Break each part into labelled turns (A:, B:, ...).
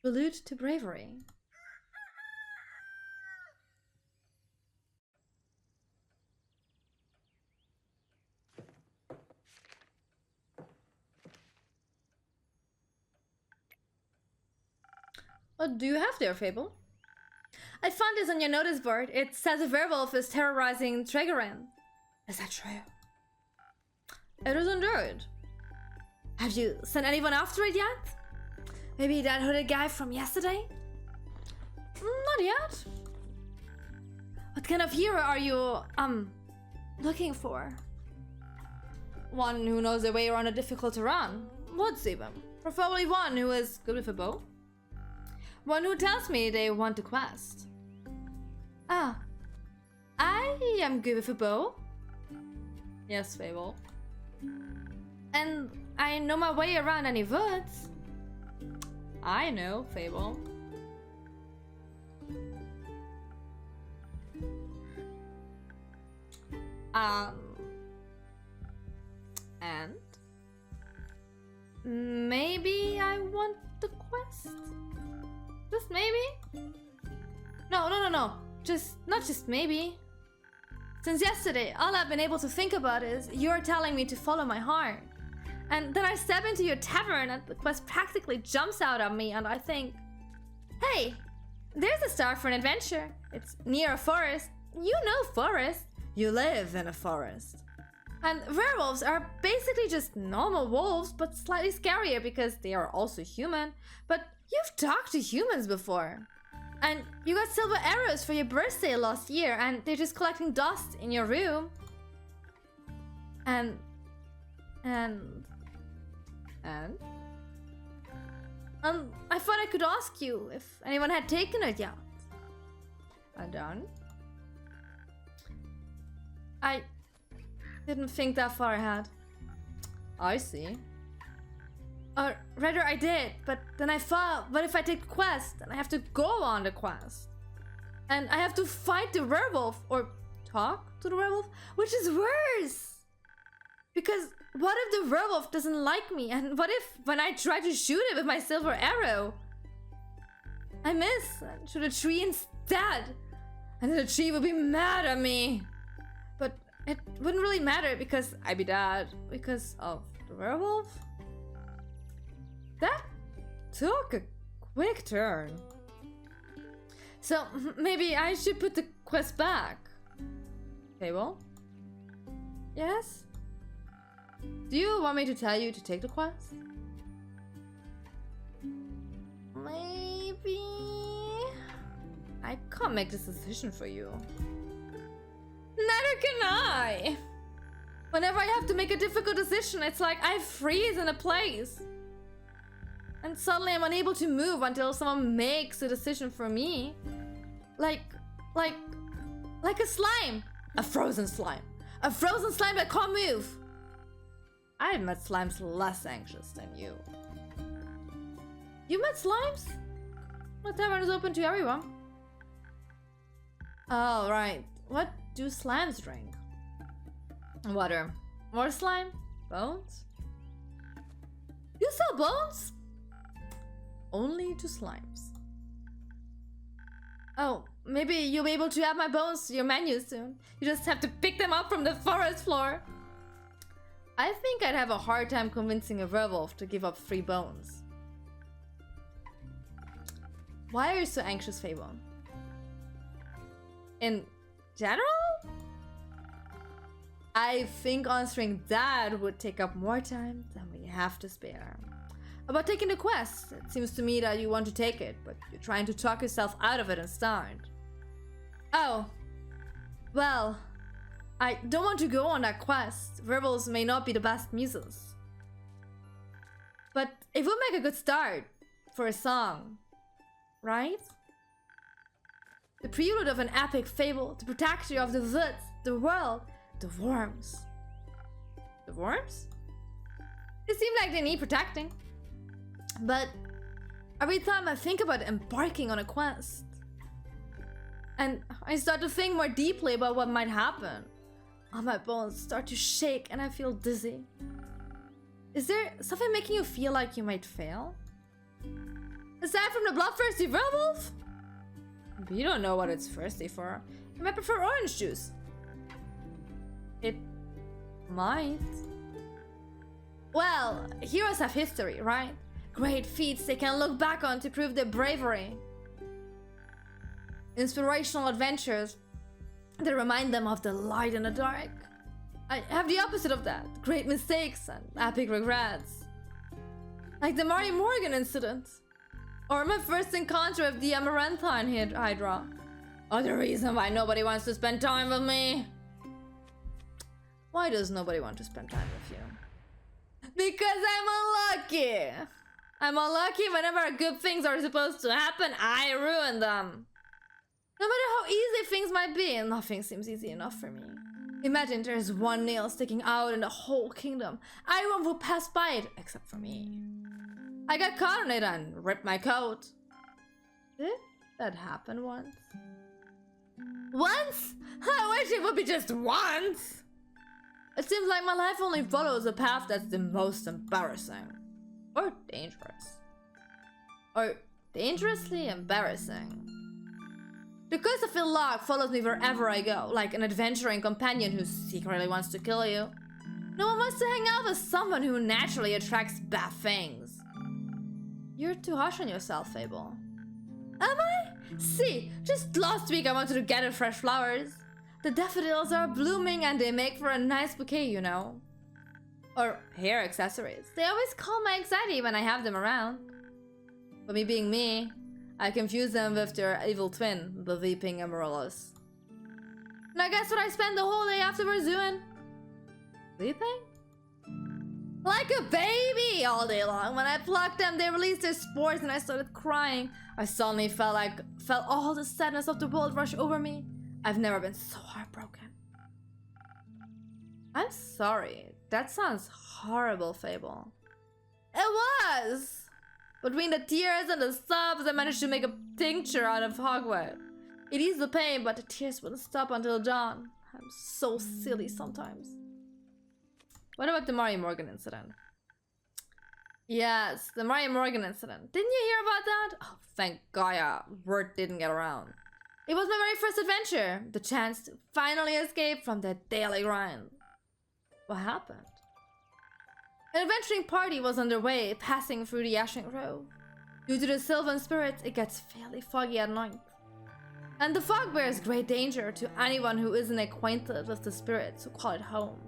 A: Prelude to Bravery. What do you have there, Fable? I found this on your notice board. It says a werewolf is terrorizing Tavern. Is that true? It is indeed. Have you sent anyone after it yet? Maybe that hooded guy from yesterday? Not yet. What kind of hero are you, looking for? One who knows their way around a difficult terrain. Would see them. Preferably one who is good with a bow. One who tells me they want a quest. Ah. I am good with a bow. Yes, Fable. And I know my way around any woods. I know, Fable. And maybe I want the quest? Just maybe? No. Not just maybe. Since yesterday, all I've been able to think about is you're telling me to follow my heart. And then I step into your tavern and the quest practically jumps out at me and I think, hey, there's a start for an adventure. It's near a forest. You know forest. You live in a forest. And werewolves are basically just normal wolves, but slightly scarier because they are also human. But you've talked to humans before. And you got silver arrows for your birthday last year and they're just collecting dust in your room. And I thought I could ask you if anyone had taken it yet. I don't. I didn't think that far ahead. I see. Or rather I did, but then I thought, what if I take the quest and I have to go on the quest? And I have to fight the werewolf or talk to the werewolf, which is worse. Because what if the werewolf doesn't like me? And what if when I try to shoot it with my silver arrow, I miss and shoot a tree instead? And then the tree would be mad at me. But it wouldn't really matter because I'd be dead because of the werewolf. That took a quick turn. So maybe I should put the quest back. Fable? Yes? Do you want me to tell you to take the quest? Maybe... I can't make this decision for you. Neither can I! Whenever I have to make a difficult decision, it's like I freeze in a place. And suddenly I'm unable to move until someone makes a decision for me. Like a slime. A frozen slime. A frozen slime that can't move. I've met slimes less anxious than you. You met slimes? The tavern is open to everyone. Oh, right. What do slimes drink? Water. More slime? Bones? You sell bones? Only to slimes. Oh, maybe you'll be able to add my bones to your menu soon. You just have to pick them up from the forest floor. I think I'd have a hard time convincing a werewolf to give up 3 bones. Why are you so anxious, Fable? In general? I think answering that would take up more time than we have to spare. About taking the quest, it seems to me that you want to take it, but you're trying to talk yourself out of it instead. Oh, well, I don't want to go on that quest. Werewolves may not be the best muses. But it would make a good start for a song, right? The prelude of an epic fable, the protector of the woods, the world, the worms. The worms? They seem like they need protecting. But every time I think about embarking on a quest, and I start to think more deeply about what might happen, all my bones start to shake and I feel dizzy. Is there something making you feel like you might fail? Aside from the bloodthirsty werewolf? You don't know what it's thirsty for. You might prefer orange juice. It might. Well, heroes have history, right? Great feats they can look back on to prove their bravery. Inspirational adventures that remind them of the light in the dark. I have the opposite of that. Great mistakes and epic regrets. Like the Mari Morgan incident. Or my first encounter with the Amaranthine Hydra. Or the reason why nobody wants to spend time with me. Why does nobody want to spend time with you? Because I'm unlucky. I'm unlucky whenever good things are supposed to happen, I ruin them. No matter how easy things might be, nothing seems easy enough for me. Imagine there's one nail sticking out in the whole kingdom. Everyone will pass by it, except for me. I got caught on it and ripped my coat. Did that happen once? Once? I wish it would be just once! It seems like my life only follows a path that's the most embarrassing. Or dangerous. Or dangerously embarrassing. The curse of ill luck follows me wherever I go, like an adventuring companion who secretly wants to kill you. No one wants to hang out with someone who naturally attracts bad things. You're too harsh on yourself, Fable. Am I? See, just last week I wanted to gather fresh flowers. The daffodils are blooming and they make for a nice bouquet, you know. Or hair accessories. They always calm my anxiety when I have them around. But me being me, I confuse them with their evil twin, the weeping Amaryllis. And I guess what I spent the whole day afterwards doing? Sleeping? Like a baby all day long. When I plucked them, they released their spores and I started crying. I suddenly felt all the sadness of the world rush over me. I've never been so heartbroken. I'm sorry. That sounds horrible, Fable. It was! Between the tears and the sobs, I managed to make a tincture out of hogweed. It eased the pain, but the tears wouldn't stop until dawn. I'm so silly sometimes. What about the Mari Morgan incident? Yes, the Mari Morgan incident. Didn't you hear about that? Oh, thank Gaia. Word didn't get around. It was my very first adventure. The chance to finally escape from the daily grind. What happened? An adventuring party was underway, passing through the Ashen Grove. Due to the Sylvan spirits, it gets fairly foggy at night. And the fog bears great danger to anyone who isn't acquainted with the spirits who call it home.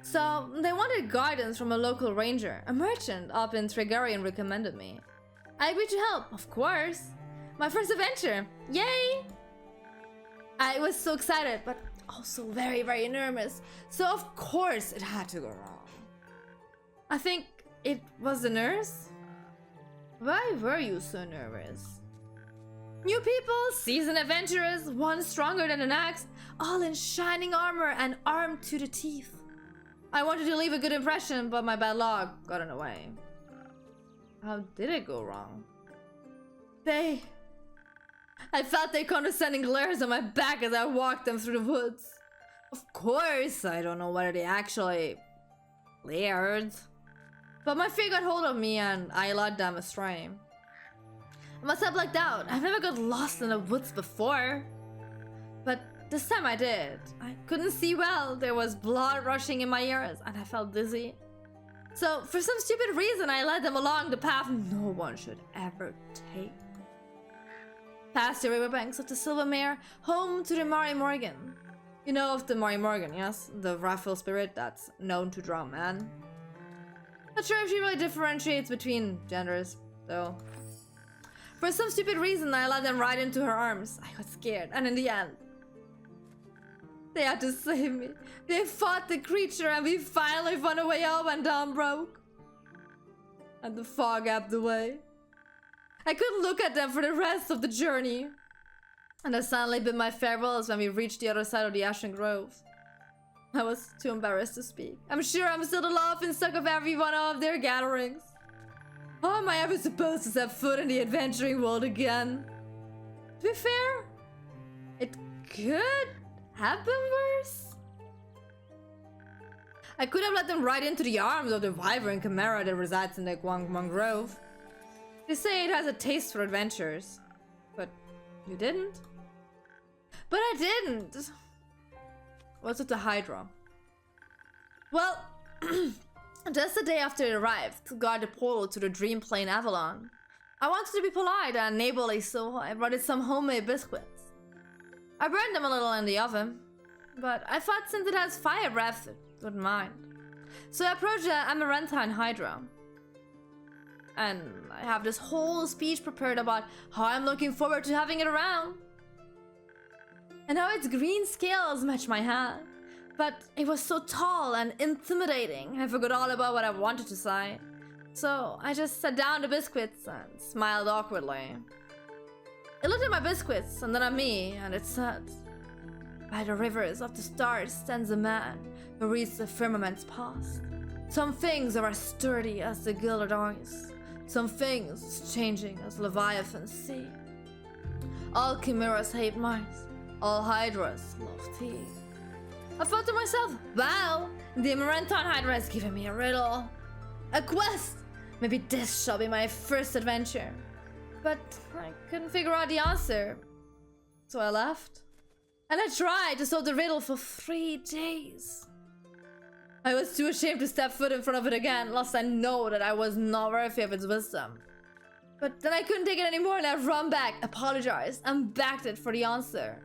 A: So, they wanted guidance from a local ranger. A merchant up in Tregarian recommended me. I agreed to help, of course. My first adventure. Yay! I was so excited, but also very, very nervous. So, of course, it had to go wrong. I think it was the nurse? Why were you so nervous? New people, seasoned adventurers, one stronger than the next, all in shining armor and armed to the teeth. I wanted to leave a good impression, but my bad luck got in the way. How did it go wrong? I felt their condescending glares on my back as I walked them through the woods. Of course, I don't know whether they actually glared. But my fear got hold of me and I led them astray. I must have blacked out. I've never got lost in the woods before. But this time I did. I couldn't see well. There was blood rushing in my ears and I felt dizzy. So for some stupid reason I led them along the path no one should ever take. Past the riverbanks of the Silvermere, home to the Mari Morgan. You know of the Mari Morgan, yes? The wrathful spirit that's known to draw men. Not sure if she really differentiates between genders, though. For some stupid reason, I let them right into her arms. I got scared, and in the end, they had to save me. They fought the creature, and we finally found a way out when dawn broke. And the fog ebbed away. I couldn't look at them for the rest of the journey. And I suddenly bid my farewells when we reached the other side of the Ashen Grove. I was too embarrassed to speak. I'm sure I'm still the laughing stock of every one of their gatherings. How am I ever supposed to set foot in the adventuring world again? To be fair, it could have been worse. I could have let them right into the arms of the wyvern chimera that resides in the Guangmong Grove. They say it has a taste for adventures. But you didn't? But I didn't! What's with the Hydra? Well, just the day after it arrived to guard the portal to the Dream Plane Avalon, I wanted to be polite and neighborly, so I brought it some homemade biscuits. I burned them a little in the oven, but I thought since it has fire breath, it wouldn't mind. So I approached the Amarantine Hydra. And I have this whole speech prepared about how I'm looking forward to having it around. And how its green scales match my hat. But it was so tall and intimidating, I forgot all about what I wanted to say. So I just sat down the biscuits and smiled awkwardly. It looked at my biscuits and then at me, and it said, "By the rivers of the stars stands a man who reads the firmament's past. Some things are as sturdy as the gilded ice. Some things as changing as Leviathan's sea. All chimeras hate mice. All hydras love tea." I thought to myself, wow, the Amarantine Hydra has given me a riddle. A quest! Maybe this shall be my first adventure. But I couldn't figure out the answer. So I left. And I tried to solve the riddle for 3 days. I was too ashamed to step foot in front of it again, lest I know that I was not worthy of its wisdom. But then I couldn't take it anymore and I ran back, apologized, and begged it for the answer.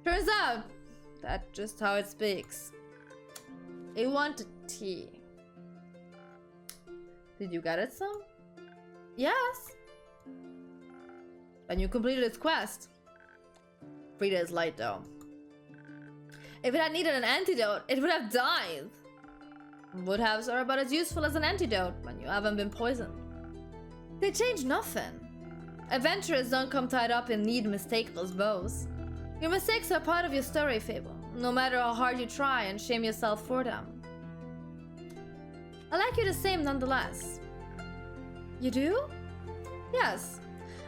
A: Turns out, that's just how it speaks. It wanted tea. Did you get it some? Yes. Then you completed its quest. 3 days late though. If it had needed an antidote, it would have died. Woodhaves are about as useful as an antidote when you haven't been poisoned. They change nothing. Adventurers don't come tied up in neat mistakes bows. Your mistakes are part of your story, Fable, no matter how hard you try and shame yourself for them. I like you the same nonetheless. You do? Yes.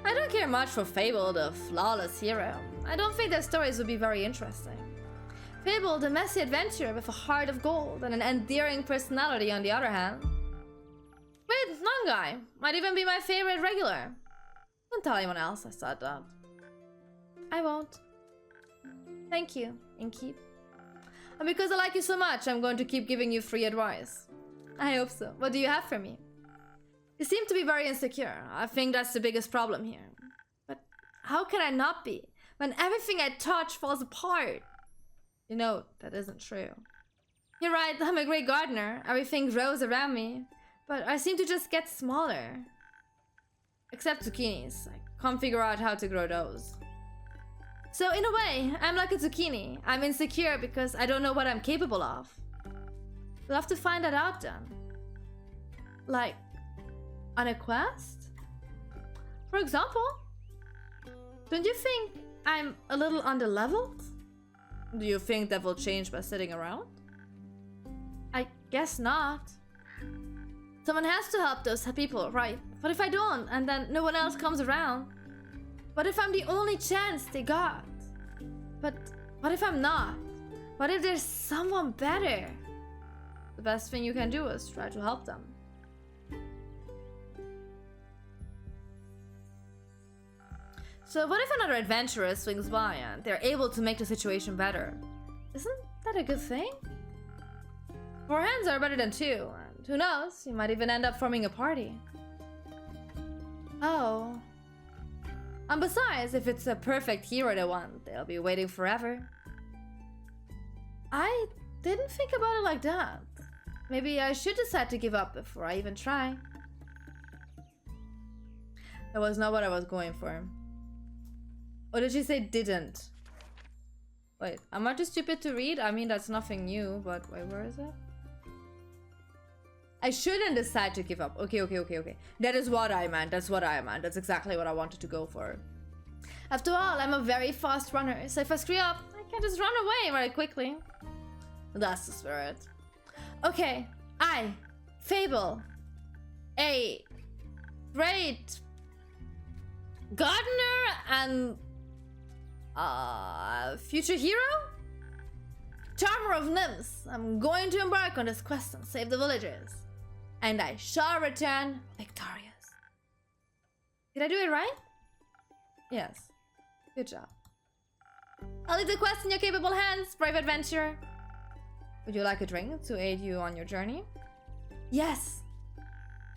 A: I don't care much for Fable, the flawless hero. I don't think their stories would be very interesting. Fable, the messy adventurer with a heart of gold and an endearing personality on the other hand. Wait, non-guy might even be my favorite regular. Don't tell anyone else I said that. I won't. Thank you, Inkeep. And because I like you so much, I'm going to keep giving you free advice. I hope so. What do you have for me? You seem to be very insecure. I think that's the biggest problem here. But how can I not be when everything I touch falls apart? You know, that isn't true. You're right, I'm a great gardener. Everything grows around me. But I seem to just get smaller. Except zucchinis. I can't figure out how to grow those. So in a way, I'm like a zucchini. I'm insecure because I don't know what I'm capable of. We'll have to find that out then. Like, on a quest? For example? Don't you think I'm a little underleveled? Do you think that will change by sitting around? I guess not. Someone has to help those people, right? What if I don't, and then no one else comes around? What if I'm the only chance they got? But what if I'm not? What if there's someone better? The best thing you can do is try to help them. So what if another adventurer swings by and they're able to make the situation better? Isn't that a good thing? 4 hands are better than 2, and who knows, you might even end up forming a party. Oh. And besides, if it's a perfect hero they want, they'll be waiting forever. I didn't think about it like that. Maybe I should decide to give up before I even try. That was not what I was going for. Or did she say didn't? Wait, am I too stupid to read? I mean, that's nothing new, but wait, where is it? I shouldn't decide to give up. Okay. That is what I meant. That's what I meant. That's exactly what I wanted to go for. After all, I'm a very fast runner, so if I screw up, I can just run away very quickly. That's the spirit. Okay, Fable, a great gardener and future hero? Charmer of nymphs, I'm going to embark on this quest and save the villagers. And I shall return victorious. Did I do it right? Yes. Good job. I'll leave the quest in your capable hands, brave adventurer. Would you like a drink to aid you on your journey? Yes.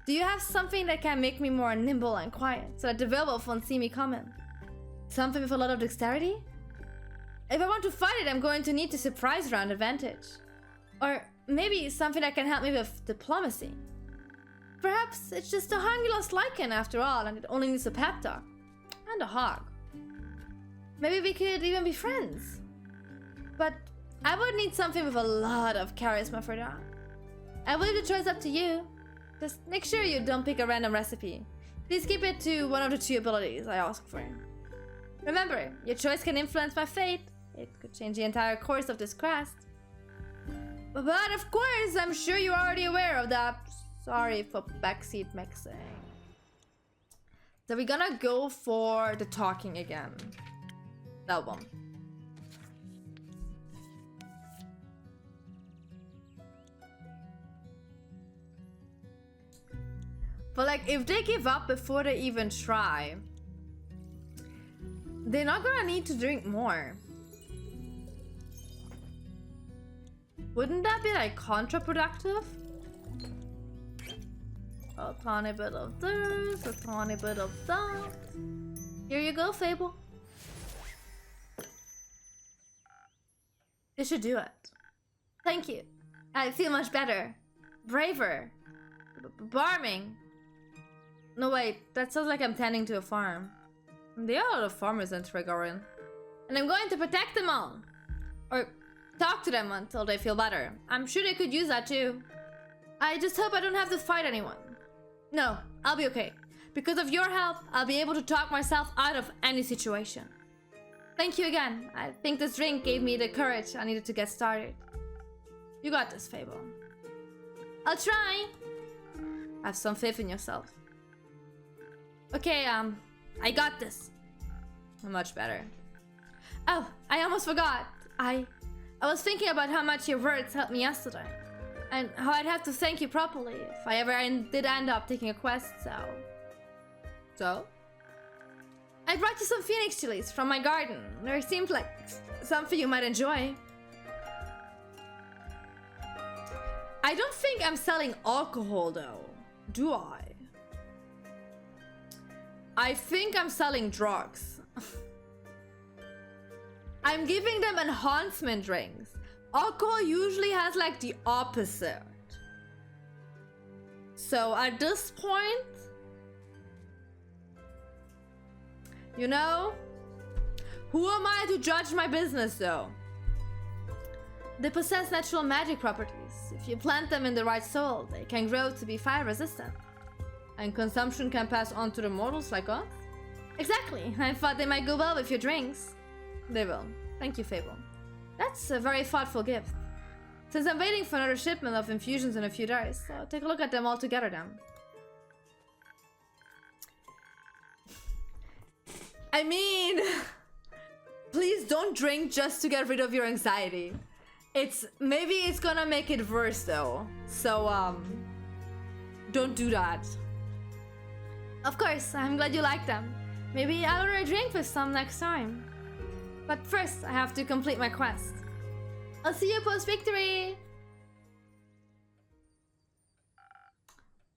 A: Do you have something that can make me more nimble and quiet, so that the werewolf won't see me coming? Something with a lot of dexterity? If I want to fight it, I'm going to need to surprise round advantage. Or maybe something that can help me with diplomacy. Perhaps it's just a hungry lost lichen after all, and it only needs a pep talk. And a hug. Maybe we could even be friends. But I would need something with a lot of charisma for that. I will leave the choice up to you. Just make sure you don't pick a random recipe. Please keep it to one of the 2 abilities I ask for. Remember, your choice can influence my fate. It could change the entire course of this quest. But of course, I'm sure you're already aware of that. Sorry for backseat mixing. So we're gonna go for the talking again. That one. But like, if they give up before they even try, they're not gonna need to drink more. Wouldn't that be like counterproductive? A tiny bit of this, a tiny bit of that. Here you go, Fable. You should do it. Thank you. I feel much better. Braver. Barming. No, wait. That sounds like I'm tending to a farm. There are a lot of farmers in Trigorin. And I'm going to protect them all. Or talk to them until they feel better. I'm sure they could use that too. I just hope I don't have to fight anyone. No, I'll be okay. Because of your help, I'll be able to talk myself out of any situation. Thank you again. I think this drink gave me the courage I needed to get started. You got this, Fable. I'll try. Have some faith in yourself. Okay, I got this. Much better. Oh, I almost forgot. I was thinking about how much your words helped me yesterday. And how I'd have to thank you properly if I ever did end up taking a quest, So? I brought you some phoenix chilies from my garden. They seemed like something you might enjoy. I don't think I'm selling alcohol though, do I? I think I'm selling drugs. I'm giving them enhancement drinks. Alcohol usually has like the opposite. So at this point, you know, who am I to judge my business though? They possess natural magic properties. If you plant them in the right soil, they can grow to be fire resistant. And consumption can pass on to the mortals like us? Exactly. I thought they might go well with your drinks. They will. Thank you, Fable. That's a very thoughtful gift. Since I'm waiting for another shipment of infusions in a few days, so I'll take a look at them all together then. I mean, please don't drink just to get rid of your anxiety. Maybe it's gonna make it worse though. So, don't do that. Of course, I'm glad you like them. Maybe I'll order a drink with some next time. But first, I have to complete my quest. I'll see you post-victory!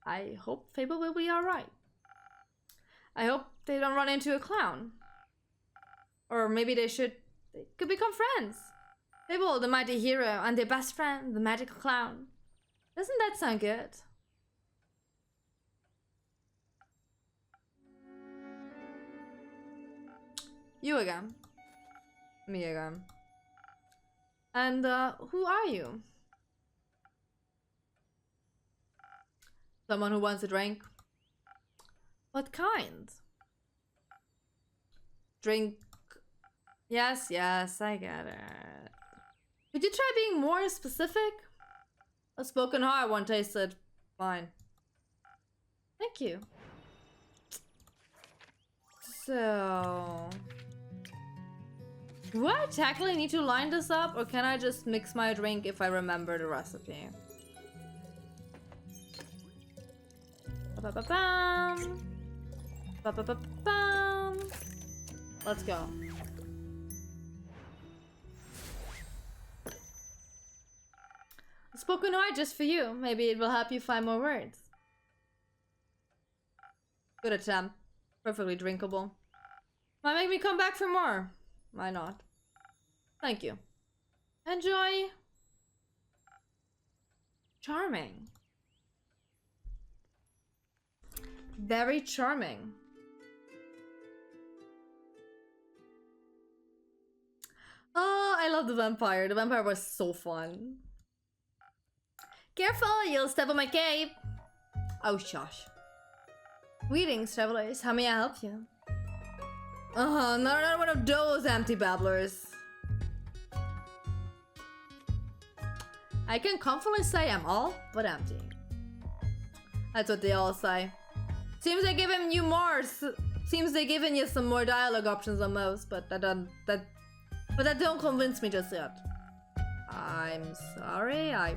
A: I hope Fable will be alright. I hope they don't run into a clown. Or maybe they could become friends. Fable, the mighty hero, and their best friend, the magical clown. Doesn't that sound good? You again. Me again. And, who are you? Someone who wants a drink? What kind? Drink. Yes, I get it. Could you try being more specific? A spoken heart one tasted fine. Thank you. So... do I technically need to line this up, or can I just mix my drink if I remember the recipe? Ba-ba-bam. Ba-ba-ba-bam. Let's go. A spoken word just for you. Maybe it will help you find more words. Good attempt. Perfectly drinkable. Might make me come back for more. Why not? Thank you. Enjoy. Charming. Very charming. Oh, I love the vampire. The vampire was so fun. Careful, you'll step on my cape. Oh, shush. Greetings, travelers. How may I help you? Not another one of those empty babblers. I can confidently say I'm all but empty. That's what they all say. Seems they're giving you more. Seems they're giving you some more dialogue options than most, but that don't convince me just yet. I'm sorry, I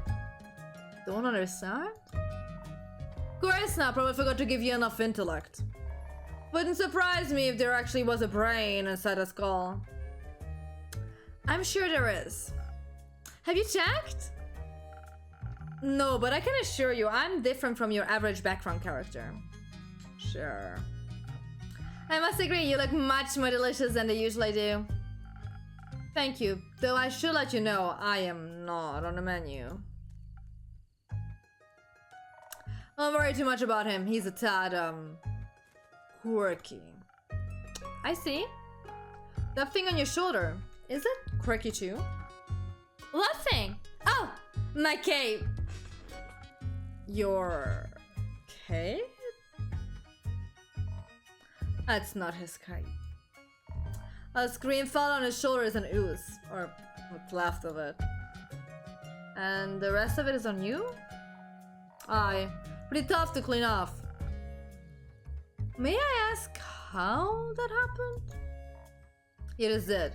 A: don't understand. Of course not. Probably forgot to give you enough intellect. Wouldn't surprise me if there actually was a brain inside a skull. I'm sure there is. Have you checked? No, but I can assure you I'm different from your average background character. Sure. I must agree, you look much more delicious than they usually do. Thank you, though I should let you know I am not on the menu. Don't worry too much about him. He's a tad, quirky. I see. That thing on your shoulder, is it quirky too? What thing? Oh, my cape. Your cape? That's not his cape. A scream fell on his shoulders and ooze, or what's left of it. And the rest of it is on you? Aye, pretty tough to clean off. May I ask how that happened? It is it.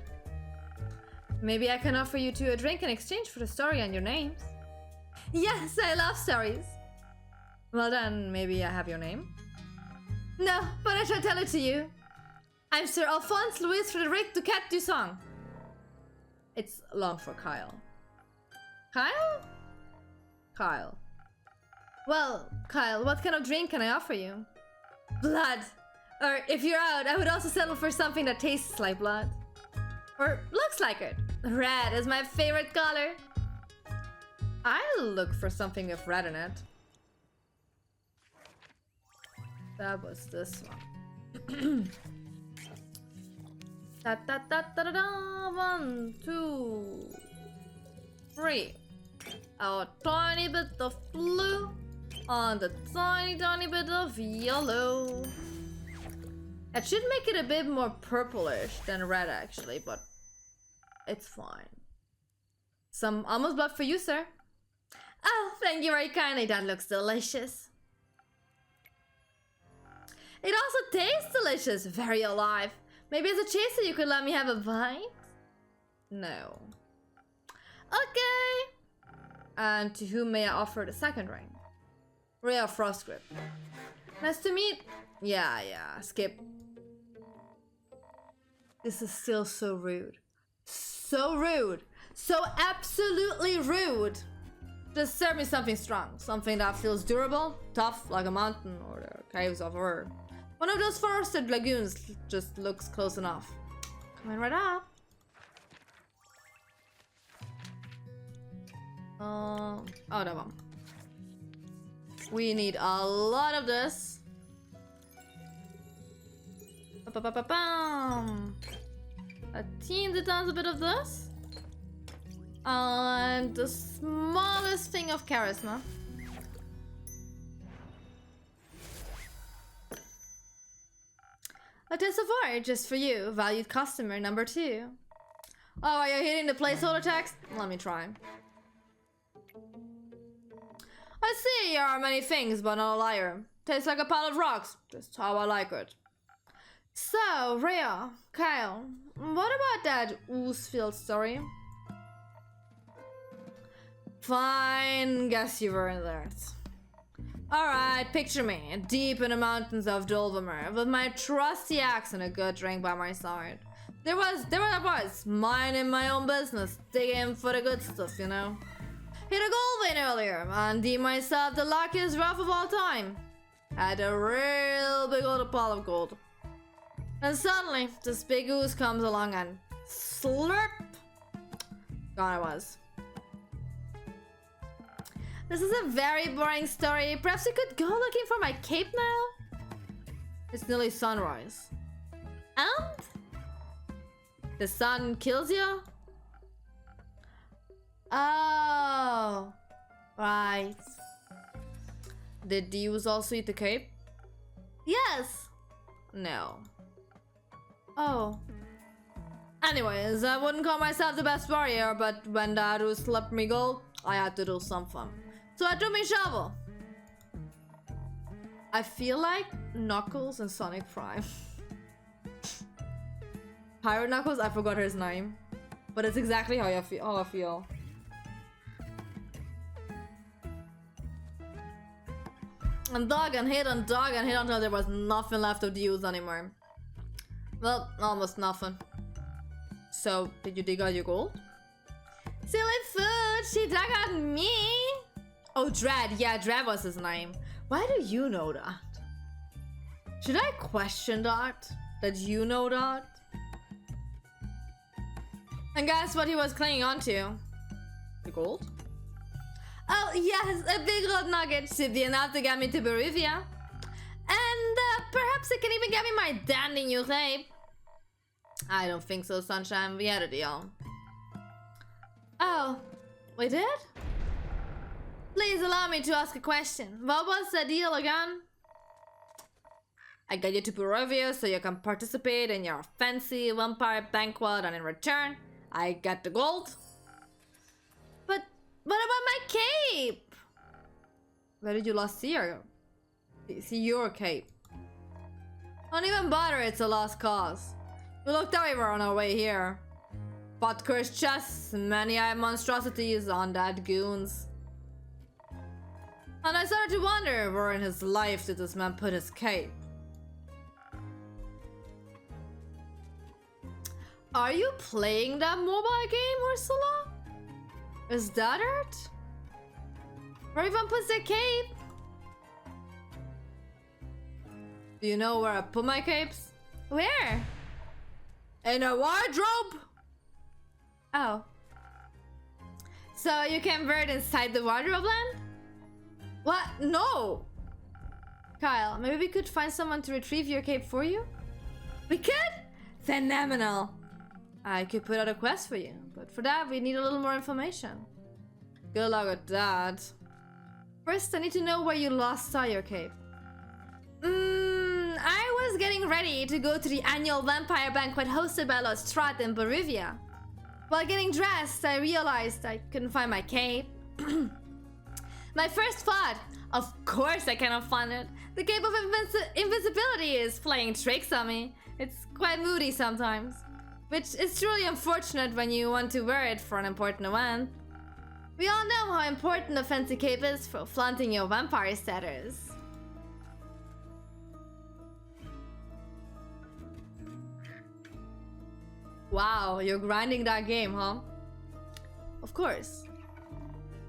A: Maybe I can offer you two a drink in exchange for the story and your names. Yes, I love stories. Well then, maybe I have your name? No, but I shall tell it to you. I'm Sir Alphonse Louis Frederic Ducat Dusong. It's long for Kyle. Kyle? Kyle. Well, Kyle, what kind of drink can I offer you? Blood. Or if you're out, I would also settle for something that tastes like blood. Or looks like it. Red is my favorite color. I'll look for something with red in it. That was this one. Da da da da da da. 1, 2, 3. A tiny bit of blue on the tiny bit of yellow. It should make it a bit more purplish than red actually, but it's fine. Some almost blood for you, sir. Oh, thank you very kindly. That looks delicious. It also tastes delicious, very alive. Maybe as a chaser you could let me have a bite? No. Okay. And to whom may I offer the second ring? Rhea Frostgrip. Nice to meet. Yeah, skip. This is still so rude. So rude. So absolutely rude. Just serve me something strong. Something that feels durable, tough like a mountain or the caves of Ur. One of those forested lagoons just looks close enough. Coming right up. Oh, that one. We need a lot of this. Ba-ba-ba-bam. A teeny tiny bit of this. And the smallest thing of charisma. A taste of war just for you, valued customer number 2. Oh, are you hitting the placeholder text? Let me try. I see you are many things, but not a liar. Tastes like a pile of rocks, just how I like it. So, Rhea, Kyle, what about that Oozefield story? Fine, guess you weren't there. Alright, picture me, deep in the mountains of Dulvermer, with my trusty axe and a good drink by my side. There I was, minding my own business, digging for the good stuff, you know. Hit a gold vein earlier, and deemed myself the luckiest rough of all time. Had a real big old pile of gold. And suddenly, this big goose comes along and slurp! Gone I was. This is a very boring story. Perhaps you could go looking for my cape now? It's nearly sunrise. And? The sun kills you? Oh. Right. Did the ewes also eat the cape? Yes. No. Oh. Anyways, I wouldn't call myself the best warrior, but when that ewes slapped me gold, I had to do something. So I drew me shovel. I feel like Knuckles in Sonic Prime. Pirate Knuckles, I forgot his name. But it's exactly how I feel. And dog and hit until there was nothing left of the use anymore. Well, almost nothing. So, did you dig out your gold? Silly food, she dug out me! Oh, Dread. Yeah, Dread was his name. Why do you know that? Should I question that? That you know that? And guess what he was clinging onto? The gold? Oh, yes, a big gold nugget should be enough to get me to Bravery. And perhaps it can even get me my dandy new cape. I don't think so, Sunshine. We had a deal. Oh, we did? Please allow me to ask a question. What was the deal again? I got you to Bravery so you can participate in your fancy vampire banquet, and in return, I get the gold. But what about my cape? Where did you last see your cape? Don't even bother, it's a lost cause. We looked everywhere on our way here. Fought cursed chests, many-eyed monstrosities on that goons. And I started to wonder where in his life did this man put his cape. Are you playing that mobile game, Ursula? Is that it? Where even puts the cape? Do you know where I put my capes? Where? In a wardrobe! Oh. So you can wear it inside the wardrobe land? What? No! Kyle, maybe we could find someone to retrieve your cape for you? We could? Phenomenal! I could put out a quest for you, but for that we need a little more information. Good luck with that. First, I need to know where you last saw your cape. I was getting ready to go to the annual vampire banquet hosted by Lostrat in Bolivia. While getting dressed, I realized I couldn't find my cape. My first thought, of course I cannot find it. The cape of invisibility is playing tricks on me. It's quite moody sometimes, which is truly unfortunate when you want to wear it for an important event. We all know how important a fancy cape is for flaunting your vampire status. Wow, you're grinding that game, huh? Of course.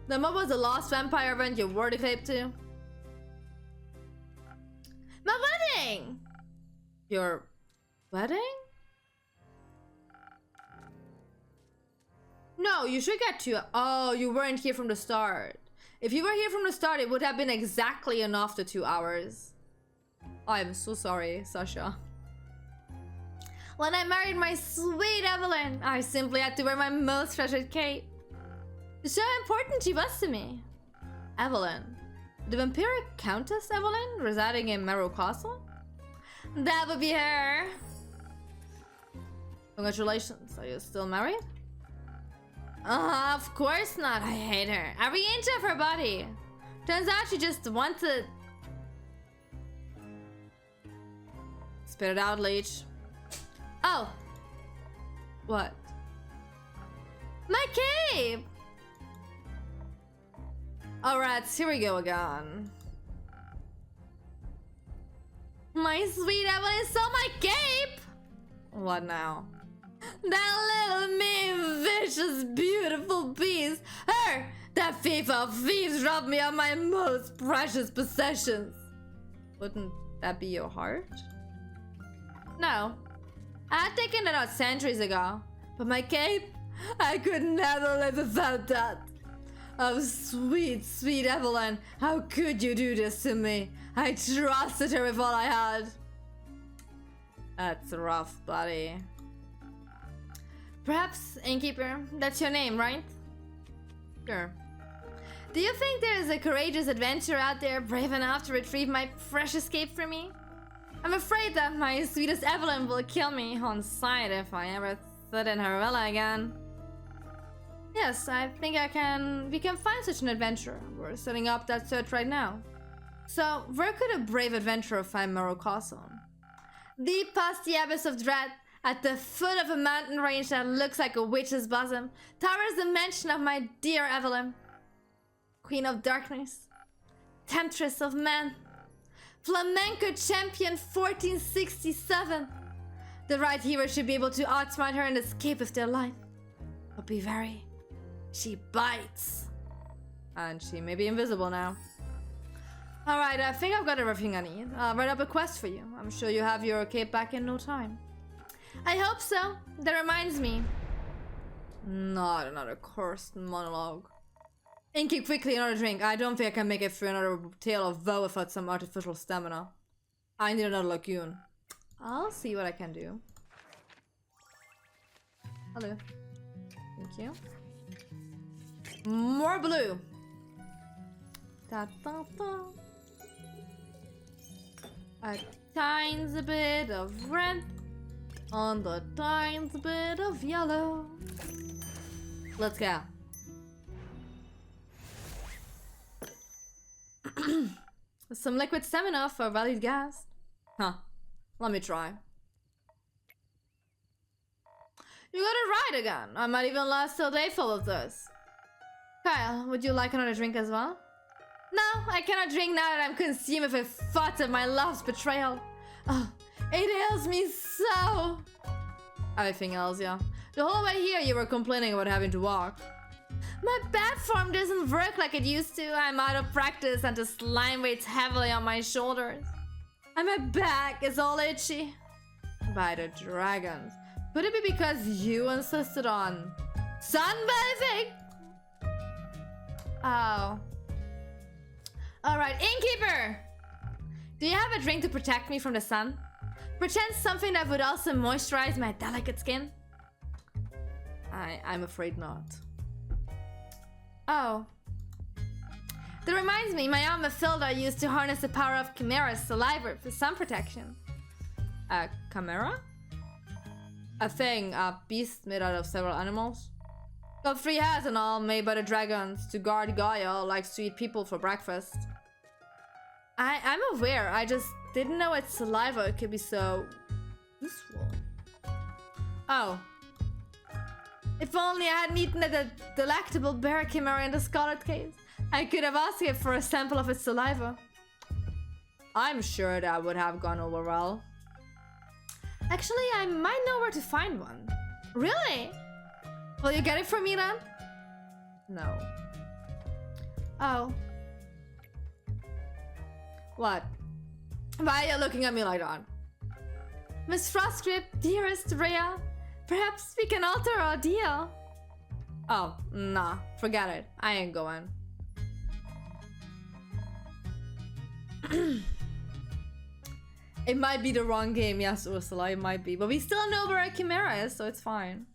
A: Then what was the last vampire event you wore the cape to? My wedding! Your wedding? No, you should get to... Oh, you weren't here from the start. If you were here from the start, it would have been exactly enough the 2 hours. I'm so sorry, Sasha. When I married my sweet Evelyn, I simply had to wear my most treasured cape. To show how important she was to me. Evelyn. The vampiric Countess Evelyn, residing in Merrow Castle? That would be her. Congratulations, are you still married? Of course not, I hate her. Every inch of her body. Turns out she just wanted... Spit it out, Leech. Oh. What? My cape! Alright, here we go again. My sweet Evelyn stole my cape! What now? That little mean, vicious, beautiful beast! Her! That thief of thieves robbed me of my most precious possessions! Wouldn't that be your heart? No. I had taken it out centuries ago. But my cape? I could never live without that. Oh, sweet, sweet Evelyn, how could you do this to me? I trusted her with all I had. That's rough, buddy. Perhaps, innkeeper, that's your name, right? Sure. Do you think there is a courageous adventurer out there brave enough to retrieve my precious cape for me? I'm afraid that my sweetest Evelyn will kill me on sight if I ever sit in her villa again. Yes, I think we can find such an adventurer. We're setting up that search right now. So, where could a brave adventurer find Morrow Castle? Deep past the abyss of dread, at the foot of a mountain range that looks like a witch's bosom, towers the mansion of my dear Evelyn. Queen of darkness, temptress of men, flamenco champion 1467. The right hero should be able to outsmart her and escape with their life. But be wary. She bites. And she may be invisible now. Alright, I think I've got everything I need. I'll write up a quest for you. I'm sure you have your cape back in no time. I hope so. That reminds me. Not another cursed monologue. Inky, quickly, another drink. I don't think I can make it through another tale of woe without some artificial stamina. I need another lagoon. I'll see what I can do. Hello. Thank you. More blue. Da, da, da. A tiny bit of red on the tiny bit of yellow. Let's go. Some liquid stamina for valued gas. Huh. Let me try. You got it right again. I might even last till day full of this. Kyle, would you like another drink as well? No, I cannot drink now that I'm consumed with a thought of my love's betrayal. Oh, it ails me so. Everything else, yeah. The whole way here you were complaining about having to walk. My bad form doesn't work like it used to. I'm out of practice and the slime weighs heavily on my shoulders. And my back is all itchy. By the dragons. Could it be because you insisted on sunbathing? Oh. Alright, innkeeper! Do you have a drink to protect me from the sun? Perchance something that would also moisturize my delicate skin? I'm afraid not. Oh. That reminds me, my Aunt Mathilda used to harness the power of Chimera's saliva for sun protection. A chimera? A thing, a beast made out of several animals? Got 3 heads and all, made by the dragons to guard Gaia like sweet people for breakfast. I'm aware, I just didn't know its saliva could be so useful. Oh. If only I hadn't eaten the delectable bear chimera in the Scarlet Cave, I could have asked it for a sample of its saliva. I'm sure that would have gone over well. Actually, I might know where to find one. Really? Will you get it for me then? No. Oh. What? Why are you looking at me like that? Miss Frostgrip, dearest Rhea, perhaps we can alter our deal. Oh, nah, forget it. I ain't going. It might be the wrong game, yes, Ursula, it might be. But we still know where a chimera is, so it's fine.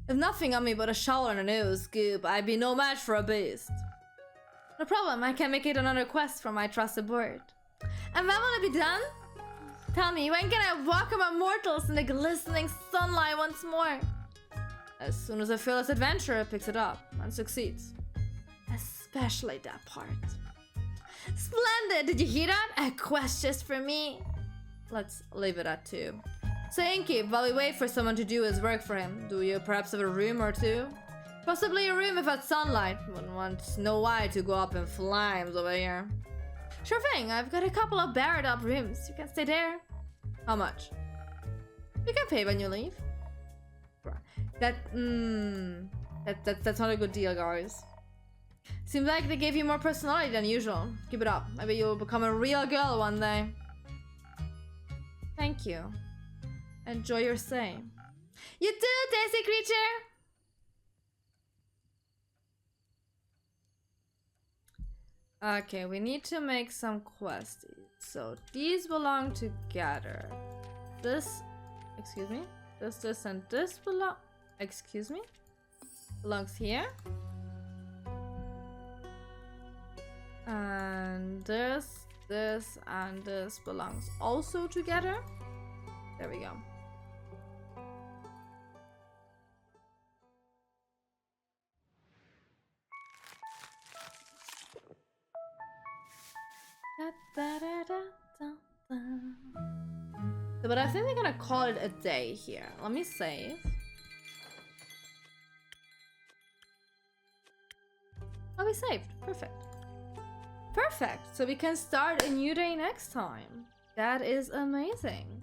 A: If nothing on me but a shovel and a nose scoop, I'd be no match for a beast. No problem, I can make it another quest for my trusted bird. And when will it be done? Tell me, when can I walk among mortals in the glistening sunlight once more? As soon as a fearless adventurer picks it up and succeeds. Especially that part. Splendid! Did you hear that? A quest just for me. Let's leave it at 2. So Inky, while we wait for someone to do his work for him, do you perhaps have a room or 2? Possibly a room without sunlight. Wouldn't want Snow White to go up in flames over here. Sure thing, I've got a couple of barred up rooms. You can stay there. How much? You can pay when you leave. That's not a good deal, guys. Seems like they gave you more personality than usual. Keep it up. Maybe you'll become a real girl one day. Thank you. Enjoy your stay. You too, Daisy creature! Okay, we need to make some quests. So these belong together. This, excuse me, this, and this belong, excuse me, belongs here. And this, and this belongs also together. There we go. But I think they're gonna call it a day here. Let me save. Oh, we saved. Perfect. Perfect. So we can start a new day next time. That is amazing.